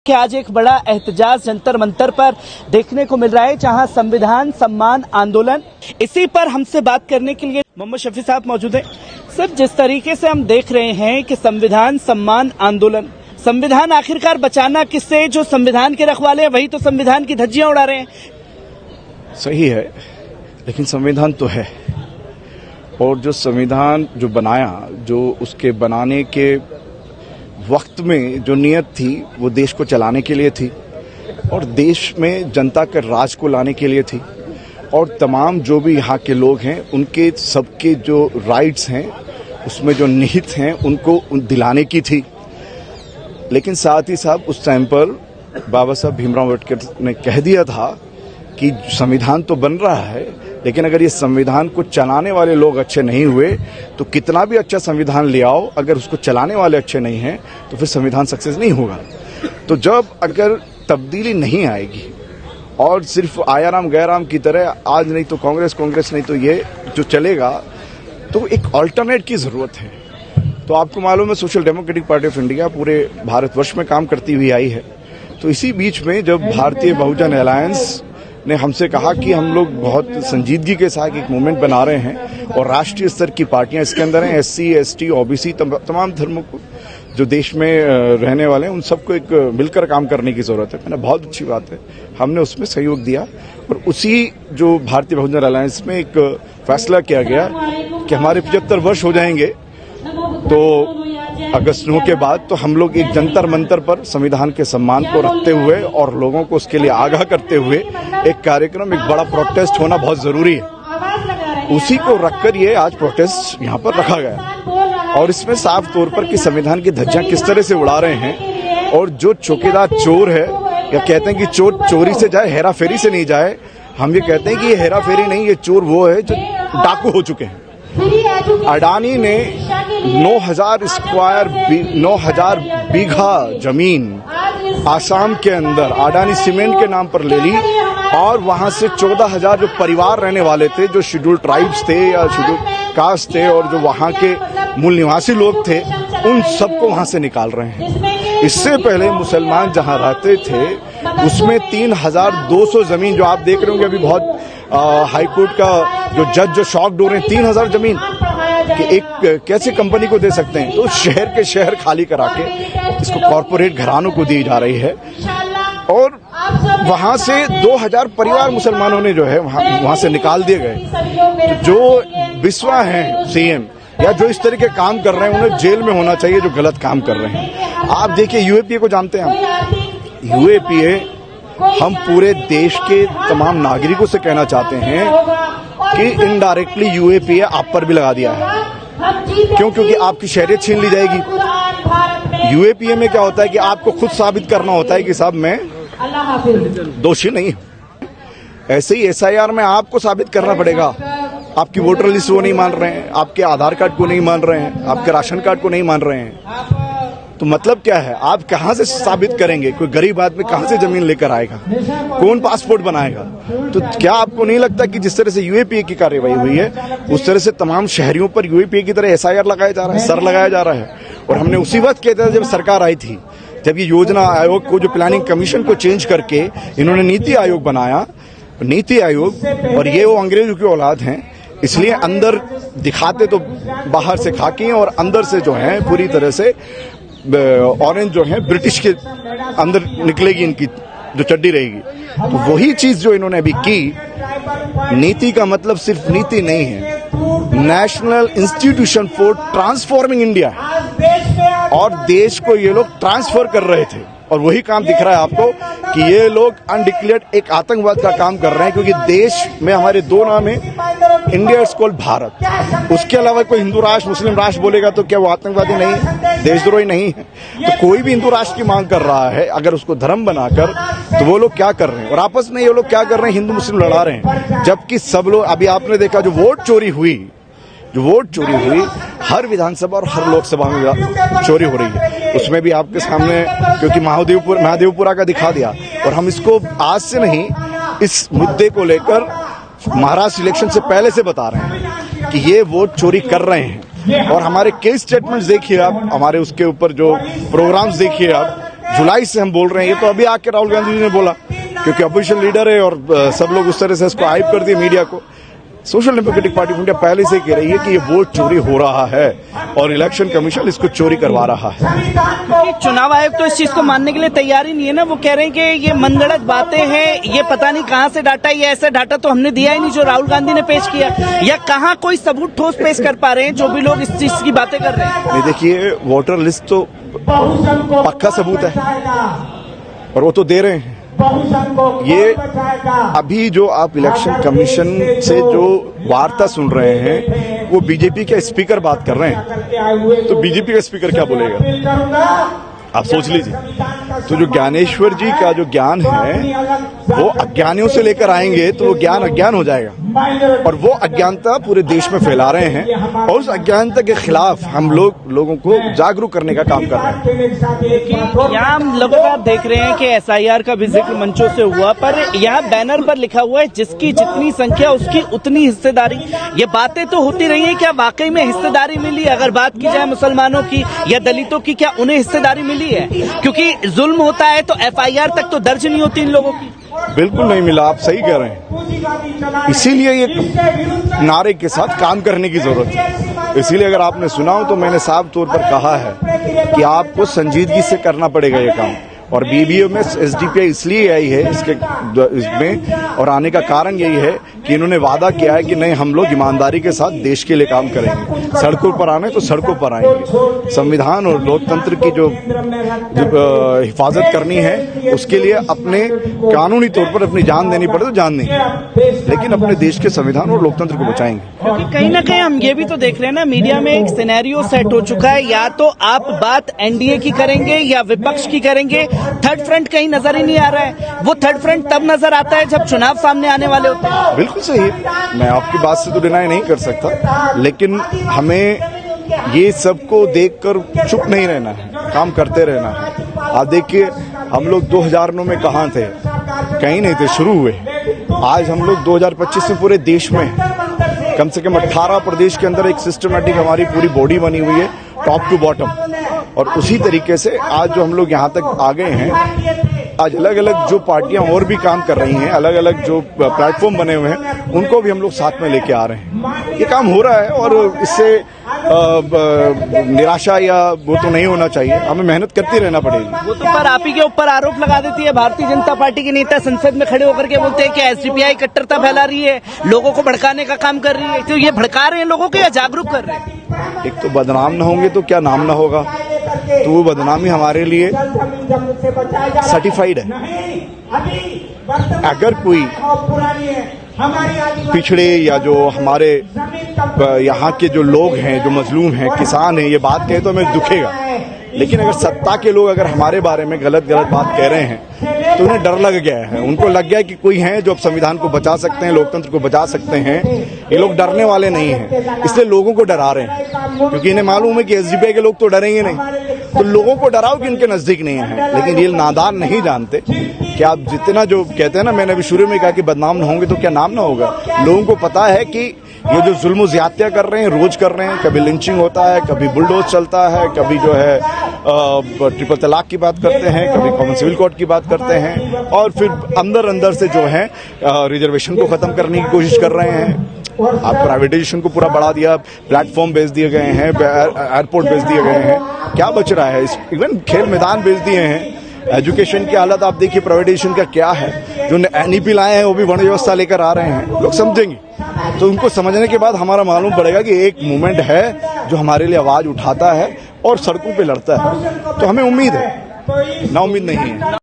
कि आज एक बड़ा एहतजाज जंतर मंतर पर देखने को मिल रहा है, जहां संविधान सम्मान आंदोलन, इसी पर हमसे बात करने के लिए मोहम्मद शफी साहब मौजूद हैं। सर, जिस तरीके से हम देख रहे हैं कि संविधान सम्मान आंदोलन, संविधान आखिरकार बचाना किससे? जो संविधान के रखवाले हैं वही तो संविधान की धज्जियां उड़ा रहे हैं। सही है, लेकिन संविधान तो है, और जो संविधान जो बनाया, जो उसके बनाने के वक्त में जो नीयत थी वो देश को चलाने के लिए थी और देश में जनता के राज को लाने के लिए थी, और तमाम जो भी यहाँ के लोग हैं उनके सबके जो राइट्स हैं उसमें जो निहित हैं उनको दिलाने की थी। लेकिन साथ ही साथ उस टाइम पर बाबा साहब भीमराव अम्बेडकर ने कह दिया था कि संविधान तो बन रहा है, लेकिन अगर ये संविधान को चलाने वाले लोग अच्छे नहीं हुए तो कितना भी अच्छा संविधान ले आओ, अगर उसको चलाने वाले अच्छे नहीं हैं तो फिर संविधान सक्सेस नहीं होगा। तो जब अगर तब्दीली नहीं आएगी और सिर्फ आयाराम गैराम की तरह आज नहीं तो कांग्रेस नहीं तो ये जो चलेगा, तो एक अल्टरनेट की जरूरत है। तो आपको मालूम है social democratic party of India पूरे भारतवर्ष में काम करती हुई आई है। तो इसी बीच में जब भारतीय बहुजन अलायंस ने हमसे कहा कि हम लोग बहुत संजीदगी के साथ एक मूवमेंट बना रहे हैं और राष्ट्रीय स्तर की पार्टियां इसके अंदर हैं, SC, ST, OBC, तमाम धर्मों को जो देश में रहने वाले हैं उन सबको एक मिलकर काम करने की जरूरत है। मैंने बहुत अच्छी बात है, हमने उसमें सहयोग दिया और उसी जो भारतीय बहुजन अलायंस में एक फैसला किया गया कि हमारे 75 वर्ष हो जाएंगे तो अगस्त 9 के बाद तो हम लोग एक जंतर मंतर पर संविधान के सम्मान को रखते हुए और लोगों को उसके लिए आगाह करते हुए एक कार्यक्रम, एक बड़ा प्रोटेस्ट होना बहुत जरूरी है। उसी को रखकर ये आज प्रोटेस्ट यहाँ पर रखा गया और इसमें साफ तौर पर कि संविधान की धज्जियां किस तरह से उड़ा रहे हैं। और जो चौकीदार चोर है, या कहते हैं कि चोर चोरी से जाए हेरा फेरी से नहीं जाए, हम ये कहते हैं कि ये हेरा फेरी नहीं, ये चोर वो है जो डाकू हो चुके हैं। अडानी ने 9,000 बीघा जमीन आसाम के अंदर अडानी सीमेंट के नाम पर ले ली और वहां से 14,000 जो परिवार रहने वाले थे, जो शेड्यूल्ड ट्राइब्स थे या शेड्यूल्ड कास्ट थे और जो वहां के मूल निवासी लोग थे, उन सबको वहां से निकाल रहे हैं। इससे पहले मुसलमान जहां रहते थे उसमें 3,200 जमीन, जो आप देख रहे होंगे अभी बहुत हाईकोर्ट का जो जज जो शॉक्ड हो रहे हैं, 3,000 जमीन कि एक कैसे कंपनी को दे सकते हैं। तो शहर के शहर खाली करा के इसको कॉरपोरेट घरानों को दी जा रही है और वहां से 2,000 परिवार मुसलमानों ने जो है वहां से निकाल दिए गए। जो बिस्वा हैं CM या जो इस तरह के काम कर रहे हैं उन्हें जेल में होना चाहिए, जो गलत काम कर रहे हैं। आप देखिए UAPA को जानते हैं हम, UAPA हम पूरे देश के तमाम नागरिकों से कहना चाहते हैं कि इनडायरेक्टली UAPA आप पर भी लगा दिया है। क्यों? क्योंकि आपकी शहरियत छीन ली जाएगी। UAPA में क्या होता है कि आपको खुद साबित करना होता है कि साहब मैं दोषी नहीं हूं। ऐसे ही SIR में आपको साबित करना पड़ेगा, आपकी वोटर लिस्ट वो नहीं मान रहे हैं, आपके आधार कार्ड को नहीं मान रहे हैं, आपके राशन कार्ड को नहीं मान रहे हैं। तो मतलब क्या है, आप कहां से साबित करेंगे? कोई गरीब आदमी कहां से जमीन लेकर आएगा? कौन पासपोर्ट बनाएगा? तो क्या आपको नहीं लगता कि जिस तरह से UAPA की कार्रवाई हुई है उस तरह से तमाम शहरियों पर UAPA की तरह SIR लगाया जा रहा है, सर लगाया जा रहा है? और हमने उसी वक्त कहते थे जब सरकार आई थी, जब ये योजना आयोग को, जो प्लानिंग कमीशन को चेंज करके इन्होंने नीति आयोग बनाया, नीति आयोग, और ये वो अंग्रेजों की औलाद हैं, इसलिए अंदर दिखाते तो बाहर से खाकी हैं और अंदर से जो है पूरी तरह से ऑरेंज जो है ब्रिटिश के अंदर निकलेगी, इनकी जो चड्डी रहेगी। तो वही चीज जो इन्होंने अभी की। नीति का मतलब सिर्फ नीति नहीं है, national institution for transforming India है और देश को ये लोग ट्रांसफर कर रहे थे। और वही काम दिख रहा है आपको कि ये लोग अनडिक्लेयर्ड एक आतंकवाद का काम कर रहे हैं, क्योंकि देश में हमारे दो नाम है, इंडिया इज कॉल्ड भारत। उसके अलावा कोई हिंदू राष्ट्र, मुस्लिम राष्ट्र बोलेगा तो क्या वो आतंकवादी नहीं है, देशद्रोही नहीं है? तो कोई भी हिंदू राष्ट्र की मांग कर रहा है अगर उसको धर्म बनाकर, तो वो लोग क्या कर रहे हैं? और आपस में ये लोग क्या कर रहे हैं? हिंदू मुस्लिम लड़ा रहे हैं, जबकि सब लोग, अभी आपने देखा जो वोट चोरी हुई, हर विधानसभा और हर लोकसभा में चोरी हो रही है। उसमें भी आपके सामने, क्योंकि महादेवपुरा का दिखा दिया, और हम इसको आज से नहीं, इस मुद्दे को लेकर महाराष्ट्र इलेक्शन से पहले से बता रहे हैं कि ये वोट चोरी कर रहे हैं। और हमारे केस स्टेटमेंट्स देखिए आप, हमारे उसके ऊपर जो प्रोग्राम्स देखिए आप, जुलाई से हम बोल रहे हैं, ये तो अभी आके राहुल गांधी जी ने बोला क्योंकि अपोजिशन लीडर है और सब लोग उस तरह से इसको हाइप कर दिए मीडिया को। Social democratic party of India पहले से कह रही है कि ये वोट चोरी हो रहा है और इलेक्शन कमीशन इसको चोरी करवा रहा है। क्योंकि चुनाव आयोग तो इस चीज को मानने के लिए तैयार ही नहीं है ना। वो कह रहे हैं कि ये मनगढ़ंत बातें हैं, ये पता नहीं कहां से डाटा, ये ऐसा डाटा तो हमने दिया ही नहीं जो राहुल गांधी ने पेश किया, या कहां कोई सबूत ठोस पेश कर पा रहे हैं जो भी लोग इस चीज की बातें कर रहे हैं। ये देखिए, वोटर लिस्ट तो पक्का सबूत है और वो तो दे रहे हैं। ये अभी जो आप इलेक्शन कमीशन से जो वार्ता सुन रहे हैं वो बीजेपी के स्पीकर बात कर रहे हैं, तो बीजेपी का स्पीकर क्या बोलेगा आप सोच लीजिए। तो जो ज्ञानेश्वर जी का जो ज्ञान है वो अज्ञानियों से लेकर आएंगे तो वो ज्ञान अज्ञान हो जाएगा और वो अज्ञानता पूरे देश में फैला रहे हैं और उस अज्ञानता के खिलाफ हम लोगों को जागरूक करने का काम कर रहे हैं। यहाँ हम लगातार देख रहे हैं कि SIR का भी जिक्र मंचों से हुआ, पर यहाँ बैनर पर लिखा हुआ है जिसकी जितनी संख्या उसकी उतनी हिस्सेदारी। ये बातें तो होती रही है, क्या वाकई में हिस्सेदारी मिली? अगर बात की जाए मुसलमानों की या दलितों की, क्या उन्हें हिस्सेदारी मिली है? क्योंकि जुल्म होता है तो FIR तक तो दर्ज नहीं होती इन लोगों की। बिल्कुल नहीं मिला, आप सही कह रहे हैं। इसीलिए ये नारे के साथ काम करने की जरूरत है। इसीलिए अगर आपने सुना हो तो मैंने साफ तौर पर कहा है कि आपको संजीदगी से करना पड़ेगा ये काम। और BBO में SDPI इसलिए आई है इसमें और आने का कारण यही है कि इन्होंने वादा किया है कि नहीं, हम लोग ईमानदारी के साथ देश के लिए काम करेंगे। सड़कों पर आने तो सड़कों पर आएंगे। संविधान और लोकतंत्र की जो हिफाजत करनी है उसके लिए अपने कानूनी तौर पर अपनी जान देनी पड़े तो जान देंगे, लेकिन अपने देश के संविधान और लोकतंत्र को बचाएंगे। क्योंकि कहीं ना कहीं हम ये भी तो देख रहे हैं ना, मीडिया में एक सिनेरियो सेट हो चुका है, या तो आप बात NDA की करेंगे या विपक्ष की करेंगे, थर्ड फ्रंट कहीं नजर ही नहीं आ रहा है। वो थर्ड फ्रंट तब नजर आता है जब चुनाव सामने आने वाले होते हैं। बिल्कुल सही है, मैं आपकी बात से तो डिनाई नहीं कर सकता, लेकिन हमें ये सबको देखकर चुप नहीं रहना है, काम करते रहना है। आप देखिए, हम लोग 2009 में कहाँ थे? कहीं नहीं थे, शुरू हुए। आज हम लोग 2025 में पूरे देश में कम से कम 18 प्रदेश के अंदर एक सिस्टमेटिक हमारी पूरी बॉडी बनी हुई है, टॉप टू बॉटम। और उसी तरीके से आज जो हम लोग यहाँ तक आ गए हैं, आज अलग अलग जो पार्टियां और भी काम कर रही हैं, अलग अलग जो प्लेटफॉर्म बने हुए हैं, उनको भी हम लोग साथ में लेके आ रहे हैं। ये काम हो रहा है और इससे निराशा या वो तो नहीं होना चाहिए, हमें मेहनत करती रहना पड़ेगी। वो तो पर आप ही के ऊपर आरोप लगा देती है भारतीय जनता पार्टी के नेता, संसद में खड़े होकर के बोलते हैं कि SDPI कट्टरता फैला रही है, लोगों को भड़काने का काम कर रही है। तो ये भड़का रहे हैं लोगों को या जागरूक कर रहे हैं? एक तो बदनाम न होंगे तो क्या नाम न होगा, तो वो बदनामी हमारे लिए सर्टिफाइड है। अगर कोई पिछड़े या जो हमारे यहाँ के जो लोग हैं, जो मजलूम हैं, किसान हैं, ये बात कहे तो हमें दुखेगा, लेकिन अगर सत्ता के लोग अगर हमारे बारे में गलत बात कह रहे हैं तो उन्हें डर लग गया है। उनको लग गया है कि कोई है जो अब संविधान को बचा सकते हैं, लोकतंत्र को बचा सकते हैं। ये लोग डरने वाले नहीं हैं, इसलिए लोगों को डरा रहे हैं, क्योंकि इन्हें मालूम है कि SDPI के लोग तो डरेंगे नहीं। तो लोगों को डराओ कि इनके नजदीक नहीं है, लेकिन ये नादान नहीं जानते कि आप जितना जो कहते हैं ना, मैंने अभी शुरू में कहा कि बदनाम न होंगे तो क्या नाम ना होगा। लोगों को पता है कि ये जो जुल्म ज्यादतियां कर रहे हैं, रोज कर रहे हैं, कभी लिंचिंग होता है, कभी बुलडोज चलता है, कभी जो है ट्रिपल तलाक की बात करते हैं, कभी कॉमन सिविल कोड की बात करते हैं, और फिर अंदर से जो है रिजर्वेशन को खत्म करने की कोशिश कर रहे हैं। आप प्राइवेटाइजेशन को पूरा बढ़ा दिया, प्लेटफॉर्म बेच दिए गए हैं, एयरपोर्ट बेच दिए गए हैं, क्या बच रहा है? इवन खेल मैदान बेच दिए हैं। एजुकेशन की हालत आप देखिए, प्राइवेटाइजेशन का क्या है। जो NEP लाए हैं वो भी वर्ण व्यवस्था लेकर आ रहे हैं, लोग समझेंगे। तो उनको समझने के बाद हमारा मालूम पड़ेगा कि एक मूवमेंट है जो हमारे लिए आवाज उठाता है और सड़कों पे लड़ता है। तो हमें उम्मीद है, ना उम्मीद नहीं है।